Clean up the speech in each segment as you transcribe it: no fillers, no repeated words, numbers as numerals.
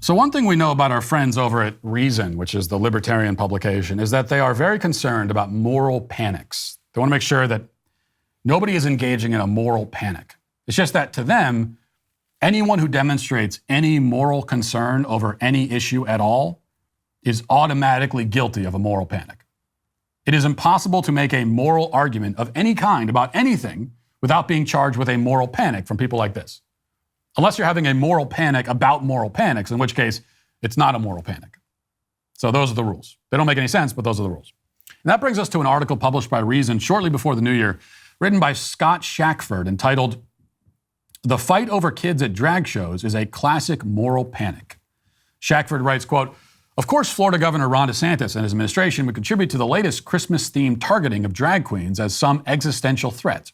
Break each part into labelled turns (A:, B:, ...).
A: So one thing we know about our friends over at Reason, which is the libertarian publication, is that they are very concerned about moral panics. They want to make sure that nobody is engaging in a moral panic. It's just that to them, anyone who demonstrates any moral concern over any issue at all is automatically guilty of a moral panic. It is impossible to make a moral argument of any kind about anything without being charged with a moral panic from people like this. Unless you're having a moral panic about moral panics, in which case it's not a moral panic. So those are the rules. They don't make any sense, but those are the rules. And that brings us to an article published by Reason shortly before the new year, written by Scott Shackford, entitled, "The Fight Over Kids at Drag Shows is a Classic Moral Panic." Shackford writes, quote, "Of course, Florida Governor Ron DeSantis and his administration would contribute to the latest Christmas-themed targeting of drag queens as some existential threat.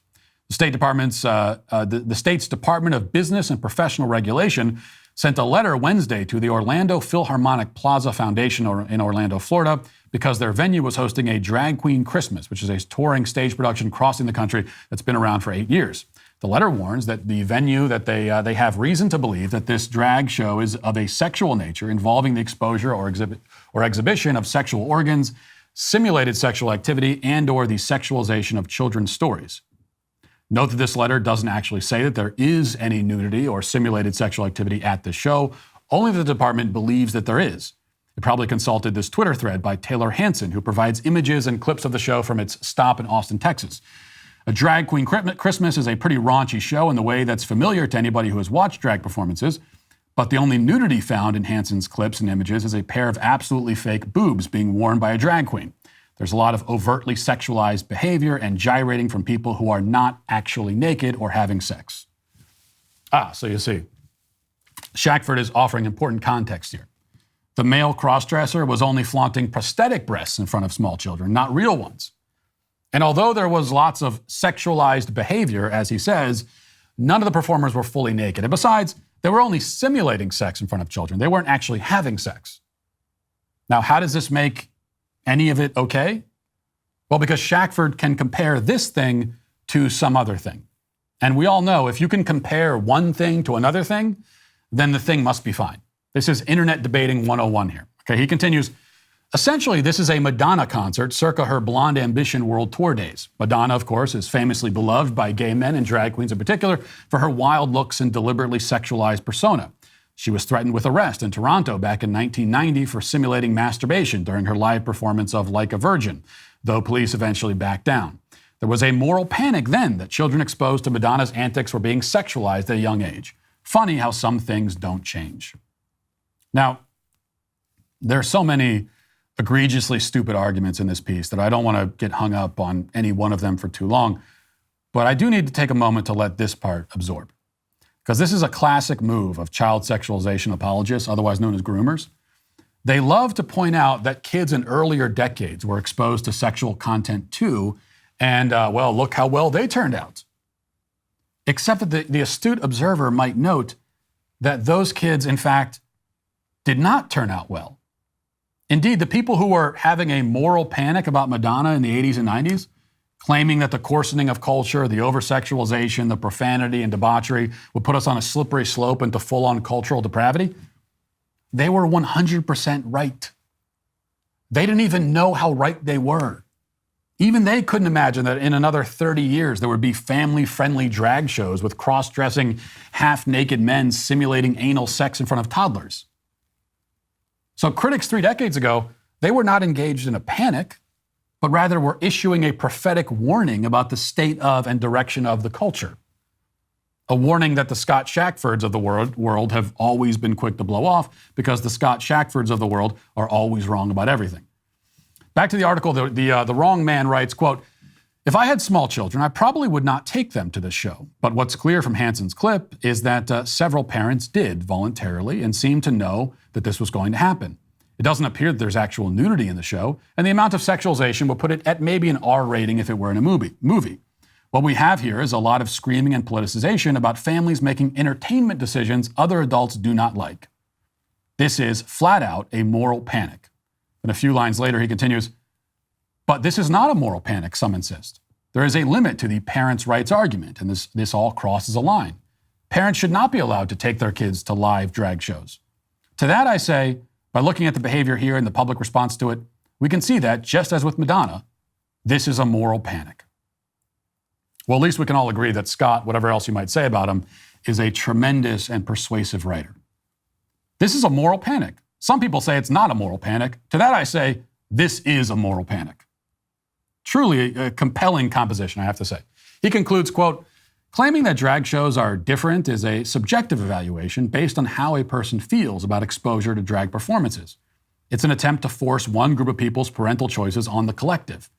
A: The state's Department of Business and Professional Regulation sent a letter Wednesday to the Orlando Philharmonic Plaza Foundation in Orlando, Florida, because their venue was hosting a Drag Queen Christmas, which is a touring stage production crossing the country that's been around for 8 years. The letter warns that the venue that they have reason to believe that this drag show is of a sexual nature involving the exposure or exhibition of sexual organs, simulated sexual activity, and or the sexualization of children's stories. Note that this letter doesn't actually say that there is any nudity or simulated sexual activity at the show. Only the department believes that there is. It probably consulted this Twitter thread by Taylor Hanson, who provides images and clips of the show from its stop in Austin, Texas. A Drag Queen Christmas is a pretty raunchy show in the way that's familiar to anybody who has watched drag performances, but the only nudity found in Hanson's clips and images is a pair of absolutely fake boobs being worn by a drag queen. There's a lot of overtly sexualized behavior and gyrating from people who are not actually naked or having sex." So you see, Shackford is offering important context here. The male crossdresser was only flaunting prosthetic breasts in front of small children, not real ones. And although there was lots of sexualized behavior, as he says, none of the performers were fully naked. And besides, they were only simulating sex in front of children. They weren't actually having sex. Now, how does this make any of it okay? Well, because Shackford can compare this thing to some other thing. And we all know if you can compare one thing to another thing, then the thing must be fine. This is Internet Debating 101 here. Okay, he continues, "Essentially, this is a Madonna concert circa her Blonde Ambition World Tour days. Madonna, of course, is famously beloved by gay men and drag queens in particular for her wild looks and deliberately sexualized persona. She was threatened with arrest in Toronto back in 1990 for simulating masturbation during her live performance of Like a Virgin, though police eventually backed down. There was a moral panic then that children exposed to Madonna's antics were being sexualized at a young age. Funny how some things don't change." Now, there are so many egregiously stupid arguments in this piece that I don't want to get hung up on any one of them for too long, but I do need to take a moment to let this part absorb. Because this is a classic move of child sexualization apologists, otherwise known as groomers. They love to point out that kids in earlier decades were exposed to sexual content too, and well, look how well they turned out. Except that the astute observer might note that those kids, in fact, did not turn out well. Indeed, the people who were having a moral panic about Madonna in the 80s and 90s, claiming that the coarsening of culture, the over-sexualization, the profanity and debauchery would put us on a slippery slope into full-on cultural depravity, they were 100% right. They didn't even know how right they were. Even they couldn't imagine that in another 30 years there would be family-friendly drag shows with cross-dressing, half-naked men simulating anal sex in front of toddlers. So critics 3 decades ago, they were not engaged in a panic, but rather were issuing a prophetic warning about the state of and direction of the culture. A warning that the Scott Shackfords of the world have always been quick to blow off because the Scott Shackfords of the world are always wrong about everything. Back to the article, the wrong man writes, quote, "If I had small children, I probably would not take them to this show. But what's clear from Hanson's clip is that several parents did voluntarily and seemed to know that this was going to happen. It doesn't appear that there's actual nudity in the show, and the amount of sexualization would put it at maybe an R rating if it were in a movie. What we have here is a lot of screaming and politicization about families making entertainment decisions other adults do not like. This is flat out a moral panic." And a few lines later, he continues, "But this is not a moral panic, some insist. There is a limit to the parents' rights argument, and this all crosses a line. Parents should not be allowed to take their kids to live drag shows. To that I say, by looking at the behavior here and the public response to it, we can see that, just as with Madonna, this is a moral panic. Well, at least we can all agree that Scott, whatever else you might say about him, is a tremendous and persuasive writer. This is a moral panic. Some people say it's not a moral panic. To that I say, this is a moral panic. Truly a compelling composition, I have to say. He concludes, quote, claiming that drag shows are different is a subjective evaluation based on how a person feels about exposure to drag performances. It's an attempt to force one group of people's parental choices on the collective.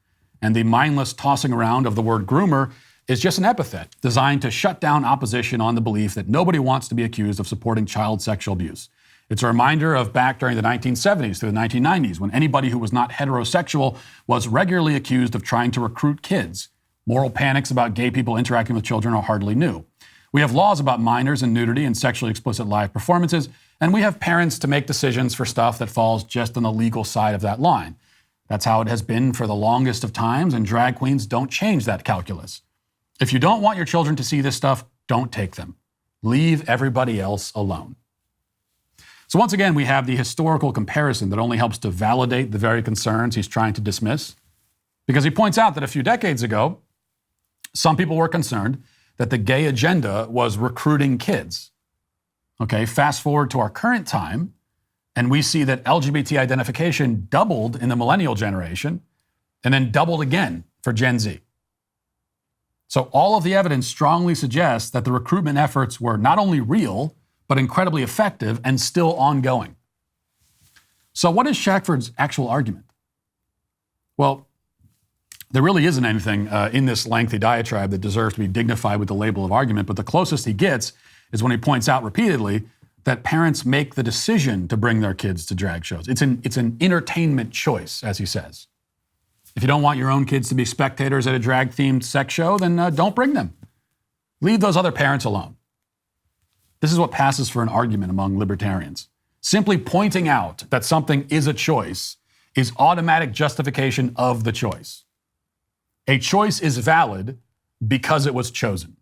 A: And the mindless tossing around of the word groomer is just an epithet designed to shut down opposition on the belief that nobody wants to be accused of supporting child sexual abuse. It's a reminder of back during the 1970s through the 1990s, when anybody who was not heterosexual was regularly accused of trying to recruit kids. Moral panics about gay people interacting with children are hardly new. We have laws about minors and nudity and sexually explicit live performances, and we have parents to make decisions for stuff that falls just on the legal side of that line. That's how it has been for the longest of times, and drag queens don't change that calculus. If you don't want your children to see this stuff, don't take them. Leave everybody else alone. So once again, we have the historical comparison that only helps to validate the very concerns he's trying to dismiss, because he points out that a few decades ago, some people were concerned that the gay agenda was recruiting kids. Okay, fast forward to our current time, and we see that LGBT identification doubled in the millennial generation and then doubled again for Gen Z. So all of the evidence strongly suggests that the recruitment efforts were not only real, but incredibly effective and still ongoing. So what is Shackford's actual argument? Well, there really isn't anything in this lengthy diatribe that deserves to be dignified with the label of argument, but the closest he gets is when he points out repeatedly that parents make the decision to bring their kids to drag shows. It's an entertainment choice, as he says. If you don't want your own kids to be spectators at a drag-themed sex show, then don't bring them. Leave those other parents alone. This is what passes for an argument among libertarians. Simply pointing out that something is a choice is automatic justification of the choice. A choice is valid because it was chosen,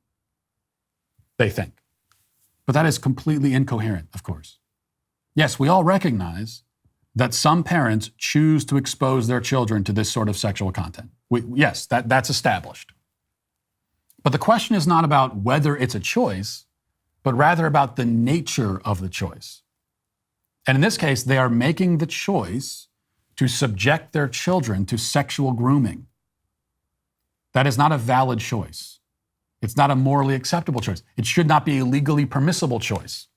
A: they think. But that is completely incoherent, of course. Yes, we all recognize that some parents choose to expose their children to this sort of sexual content. Yes, that's established. But the question is not about whether it's a choice, but rather about the nature of the choice. And in this case, they are making the choice to subject their children to sexual grooming. That is not a valid choice. It's not a morally acceptable choice. It should not be a legally permissible choice.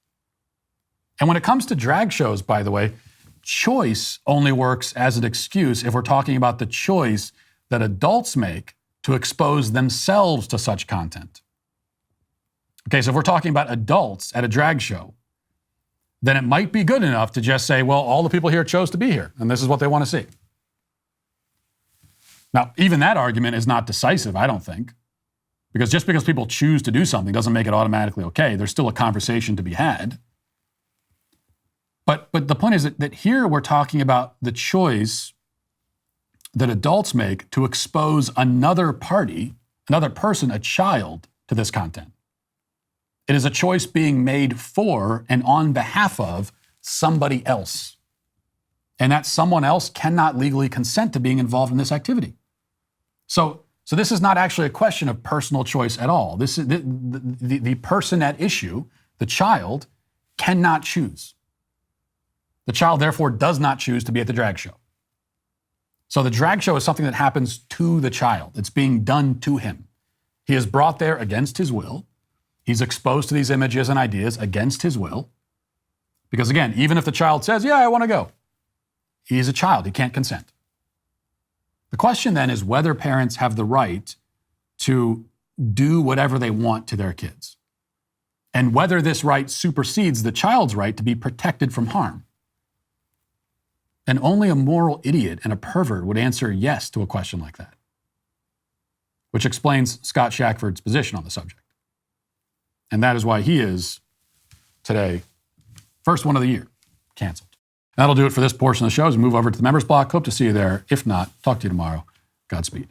A: And when it comes to drag shows, by the way, choice only works as an excuse if we're talking about the choice that adults make to expose themselves to such content. Okay, so if we're talking about adults at a drag show, then it might be good enough to just say, well, all the people here chose to be here, and this is what they want to see. Now, even that argument is not decisive, I don't think, because just because people choose to do something doesn't make it automatically okay. There's still a conversation to be had. But the point is that here we're talking about the choice that adults make to expose another party, another person, a child, to this content. It is a choice being made for and on behalf of somebody else. And that someone else cannot legally consent to being involved in this activity. So this is not actually a question of personal choice at all. This is the person at issue, the child, cannot choose. The child, therefore, does not choose to be at the drag show. So the drag show is something that happens to the child. It's being done to him. He is brought there against his will. He's exposed to these images and ideas against his will. Because again, even if the child says, yeah, I want to go, he's a child. He can't consent. The question then is whether parents have the right to do whatever they want to their kids, and whether this right supersedes the child's right to be protected from harm. And only a moral idiot and a pervert would answer yes to a question like that, which explains Scott Shackford's position on the subject. And that is why he is, today, first one of the year, canceled. That'll do it for this portion of the show as we move over to the members block. Hope to see you there. If not, talk to you tomorrow. Godspeed.